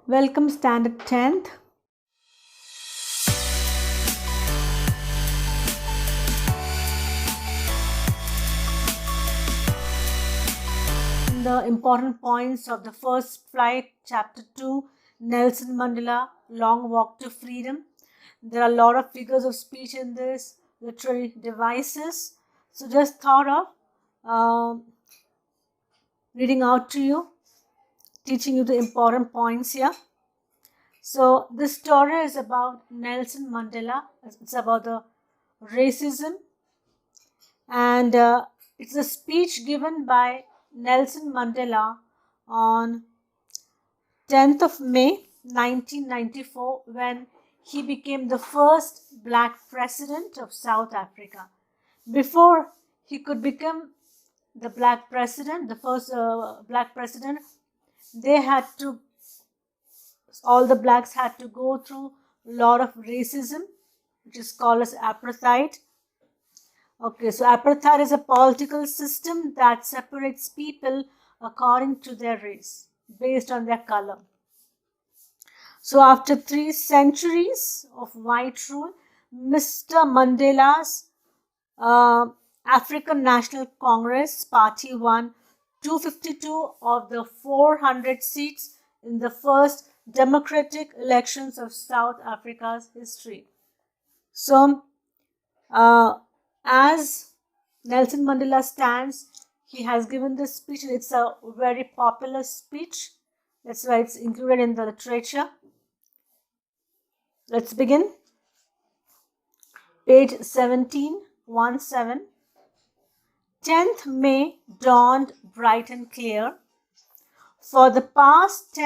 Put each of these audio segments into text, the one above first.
Welcome Standard 10th. The important points of the first flight, chapter 2, Nelson Mandela, Long Walk to Freedom. There are a lot of figures of speech in this, literary devices. So just thought of reading out to you, teaching you the important points here. So this story is about Nelson Mandela. It's about the racism, and it's a speech given by Nelson Mandela on 10th of May 1994 when he became the first black president of South Africa. Before he could become the black president, the first black president, they had to, all the blacks had to go through a lot of racism, which is called as apartheid. Okay, so apartheid is a political system that separates people according to their race, based on their color. So after 3 centuries of white rule, Mr. Mandela's African National Congress Party won 252 of the 400 seats in the first democratic elections of South Africa's history. So, as Nelson Mandela stands, he has given this speech. It's a very popular speech. That's why it's included in the literature. Let's begin. Page 17, 17. 10th May dawned bright and clear. For the past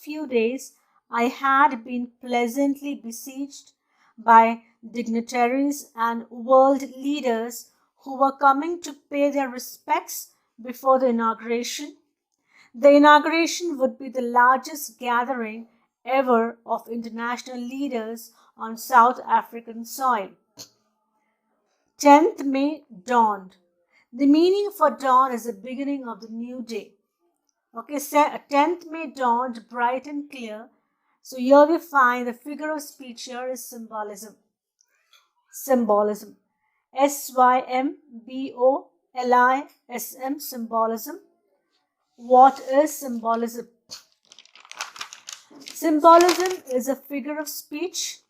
few days, I had been pleasantly besieged by dignitaries and world leaders who were coming to pay their respects before the inauguration. The inauguration would be the largest gathering ever of international leaders on South African soil. 10th May dawned. The meaning for dawn is the beginning of the new day. Okay, 10th May dawned bright and clear. So here we find the figure of speech here is symbolism. Symbolism. SYMBOLISM, symbolism. What is symbolism? Symbolism is a figure of speech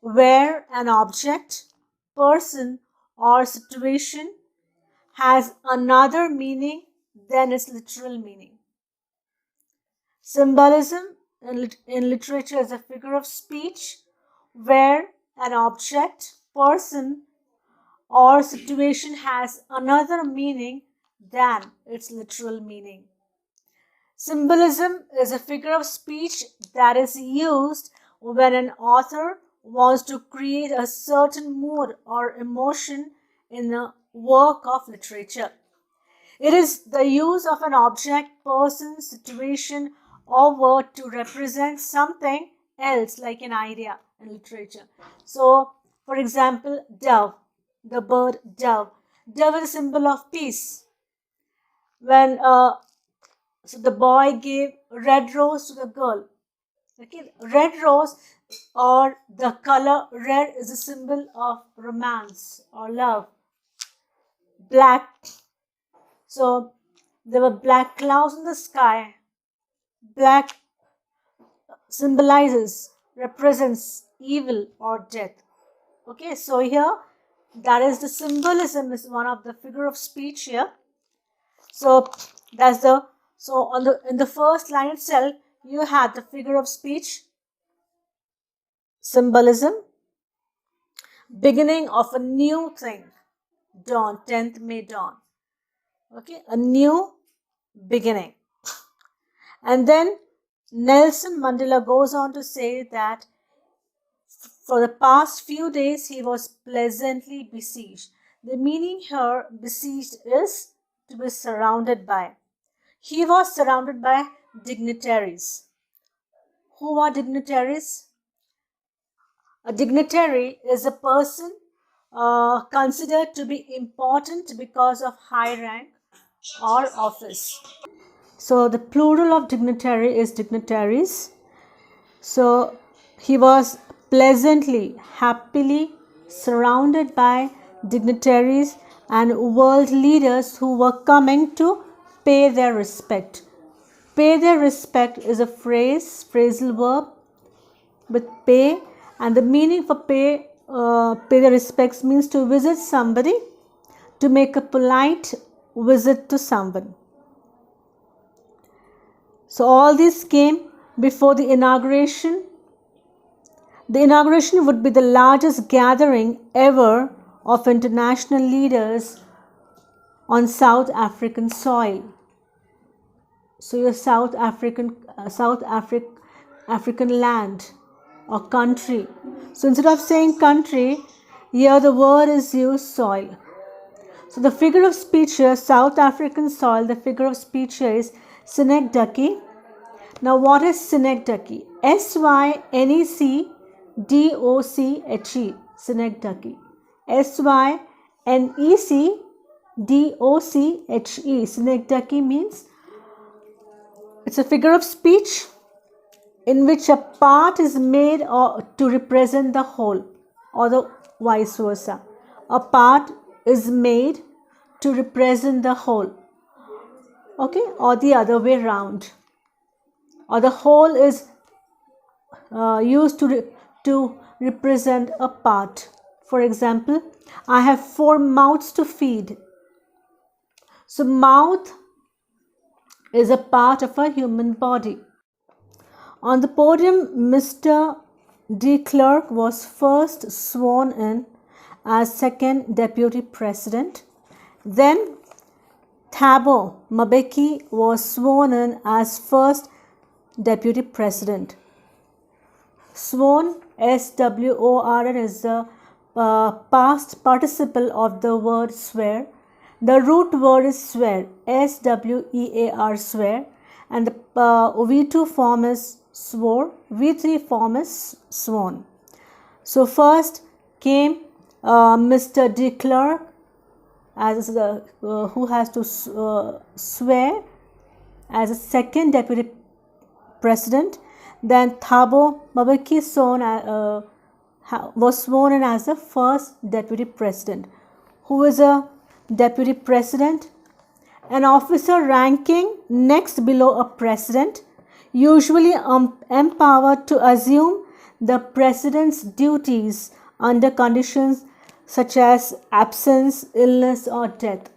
where an object, person, or situation has another meaning than its literal meaning. Symbolism in literature is a figure of speech where an object, person, or situation has another meaning than its literal meaning. Symbolism is a figure of speech that is used when an author wants to create a certain mood or emotion in a work of literature. It is the use of an object, person, situation, or word to represent something else, like an idea in literature. So, for example, dove, the bird dove. Dove is a symbol of peace. When so the boy gave red rose to the girl. Okay, red rose or the color red is a symbol of romance or love. Black. So there were black clouds in the sky. Black symbolizes, represents evil or death. Okay, so here that is the symbolism is one of the figure of speech here. So that's the in the first line itself you had the figure of speech, symbolism, beginning of a new thing, dawn, 10th May dawn. Okay, a new beginning. And then Nelson Mandela goes on to say that for the past few days he was pleasantly besieged. The meaning here, besieged, is to be surrounded by. He was surrounded by dignitaries. Who are dignitaries? A dignitary is a person considered to be important because of high rank or office. So the plural of dignitary is dignitaries. So he was pleasantly, happily surrounded by dignitaries and world leaders who were coming to pay their respect. Pay their respect is a phrasal verb with pay, and the meaning for pay the respects means to visit somebody, to make a polite visit to someone. So all this came before the inauguration. The inauguration would be the largest gathering ever of international leaders on South African soil. So your South African land or country. So instead of saying country, here the word is used soil. So the figure of speech here, South African soil, the figure of speech here is Synecdoche. Now what is Synecdoche? Synecdoche. Synecdoche. Synecdoche. Synecdoche means it's a figure of speech in which a part is made or to represent the whole, or the vice versa. A part is made to represent the whole, okay, or the other way round, or the whole is used to represent a part. For example, I have 4 mouths to feed. So mouth is a part of a human body. On the podium, Mr. de Klerk was first sworn in as second deputy president. Then Thabo Mbeki was sworn in as first deputy president. Sworn, S-W-O-R-N, is the past participle of the word swear. The root word is swear, S-W-E-A-R, swear, and the V2 form is swore, V3 form is sworn. So first came Mr. de Klerk as who has to swear as a second deputy president. Then Thabo Mbeki was sworn in as the first deputy president. Who is a deputy president? An officer ranking next below a president, usually empowered to assume the president's duties under conditions such as absence, illness, or death.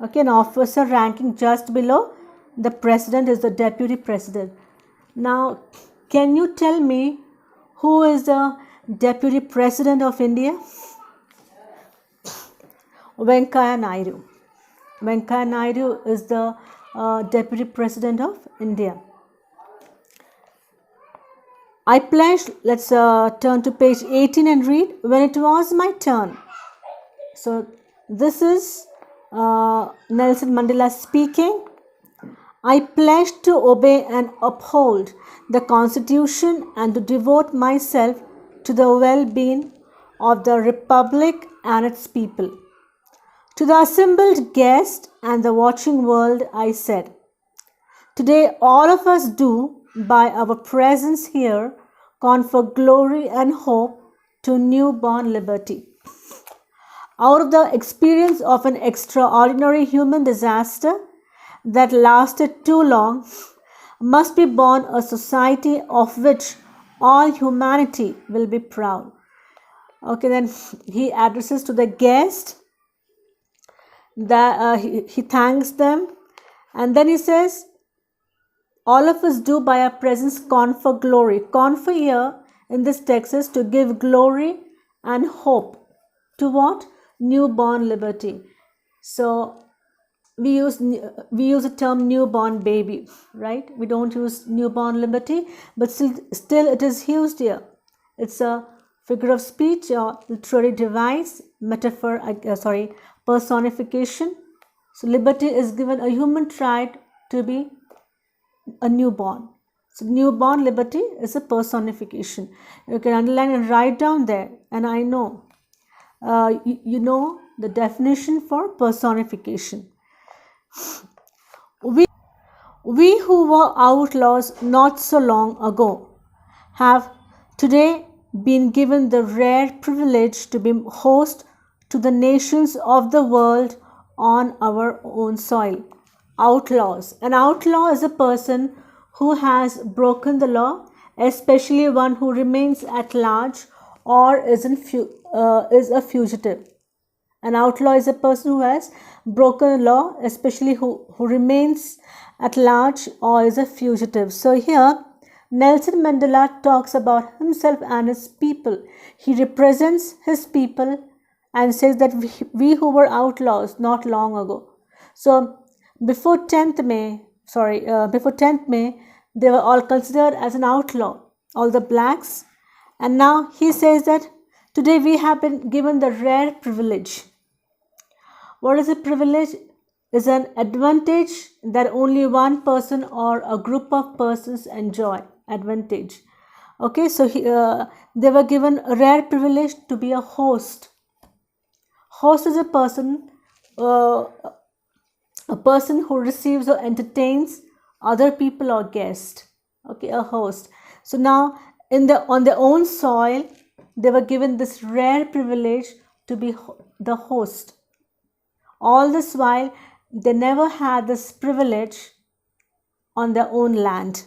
Okay, an officer ranking just below the president is the deputy president. Now, can you tell me who is the deputy president of India? Venkaiah Naidu. Venkaiah Naidu is the deputy president of India. I pledged, let's turn to page 18 and read. When it was my turn. So this is Nelson Mandela speaking. I pledged to obey and uphold the Constitution and to devote myself to the well-being of the Republic and its people. To the assembled guests and the watching world, I said, today all of us do, by our presence here, confer glory and hope to newborn liberty. Out of the experience of an extraordinary human disaster that lasted too long, must be born a society of which all humanity will be proud. Okay, then he addresses to the guest, that he thanks them, and then he says, all of us do by our presence confer glory. Confer here in this text is to give glory and hope to what? Newborn liberty. So we use the term newborn baby, right? We don't use newborn liberty, but still it is used here. It's a figure of speech or literary device, metaphor, personification. So liberty is given a human trait to be a newborn. So newborn liberty is a personification. You can underline and write down there, and I know you know the definition for personification. We who were outlaws not so long ago have today been given the rare privilege to be host to the nations of the world on our own soil. Outlaws. An outlaw is a person who has broken the law, especially one who remains at large or is a fugitive. An outlaw is a person who has broken the law, especially who remains at large or is a fugitive. So here, Nelson Mandela talks about himself and his people. He represents his people and says that we who were outlaws not long ago. So before 10th May, before 10th May, they were all considered as an outlaw, all the blacks. And now he says that today we have been given the rare privilege. What is a privilege? Is an advantage that only one person or a group of persons enjoy. Advantage. Okay, so they were given a rare privilege to be a host. Host is a person who receives or entertains other people or guests. Okay, a host. So now on their own soil, they were given this rare privilege to be the host. All this while, they never had this privilege on their own land.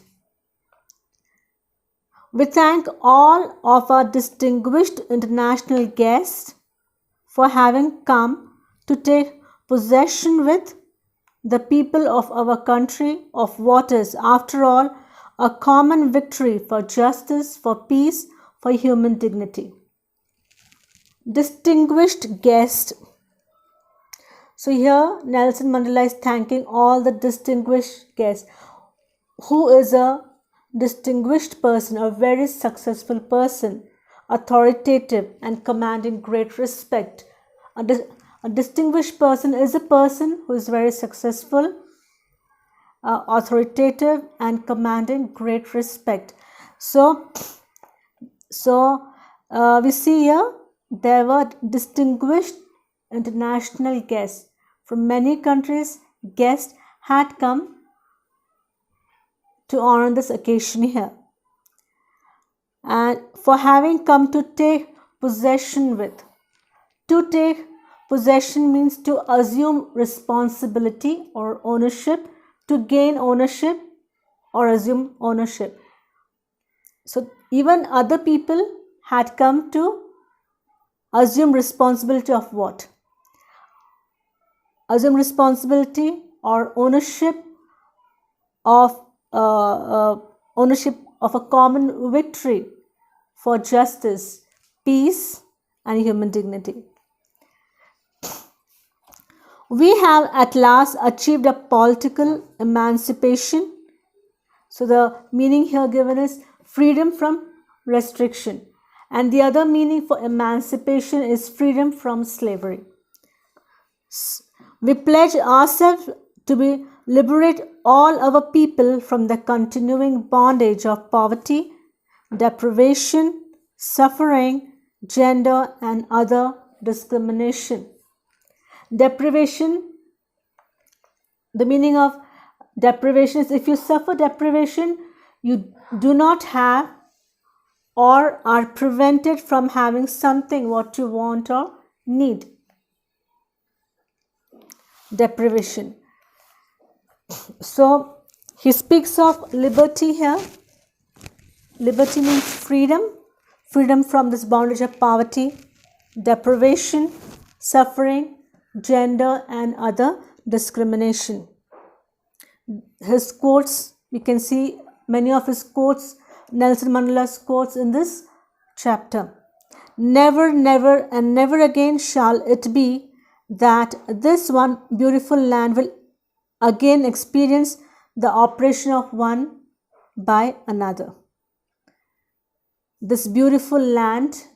We thank all of our distinguished international guests for having come to take possession with the people of our country of what is, after all, a common victory for justice, for peace, for human dignity. Distinguished guest. So here Nelson Mandela is thanking all the distinguished guests. Who is a distinguished person, a very successful person, authoritative and commanding great respect. A distinguished person is a person who is very successful, authoritative and commanding great respect. So we see here there were distinguished international guests from many countries. Guests had come to honor this occasion here, and for having come to take possession with. To take possession means to assume responsibility or ownership, to gain ownership or assume ownership. So even other people had come to assume responsibility of what? Assume responsibility or ownership of a common victory for justice, peace, and human dignity. We have at last achieved a political emancipation. So the meaning here given is freedom from restriction, and the other meaning for emancipation is freedom from slavery. We pledge ourselves to liberate all our people from the continuing bondage of poverty, deprivation, suffering, gender, and other discrimination. Deprivation, the meaning of deprivation is if you suffer deprivation, you do not have or are prevented from having something what you want or need. Deprivation. So he speaks of liberty here. Liberty means freedom, freedom from this bondage of poverty, deprivation, suffering, gender, and other discrimination. His quotes, we can see many of his quotes, Nelson Mandela's quotes in this chapter. Never, never, and never again shall it be that this one beautiful land will again experience the oppression of one by another. This beautiful land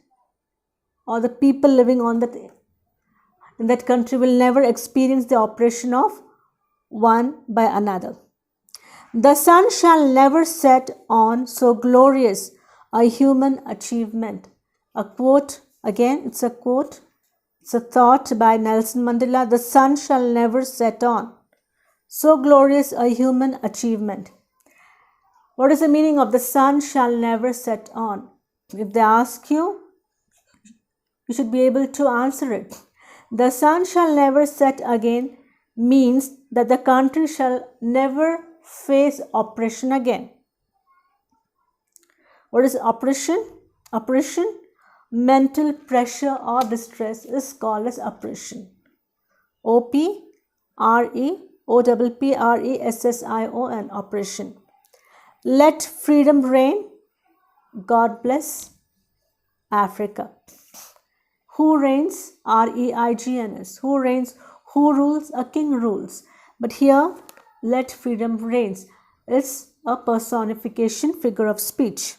or the people living in that country will never experience the oppression of one by another. The sun shall never set on so glorious a human achievement. A quote, again, it's a quote, it's a thought by Nelson Mandela. The sun shall never set on So glorious a human achievement. What is the meaning of the sun shall never set on? If they ask you, you should be able to answer it. The sun shall never set again means that the country shall never face oppression again. What is oppression? Oppression, mental pressure or distress is called as oppression. OPRESSION, oppression. Let freedom reign. God bless Africa. Who reigns? REIGNS. Who reigns? Who rules? A king rules. But here, let freedom reigns. It's a personification figure of speech.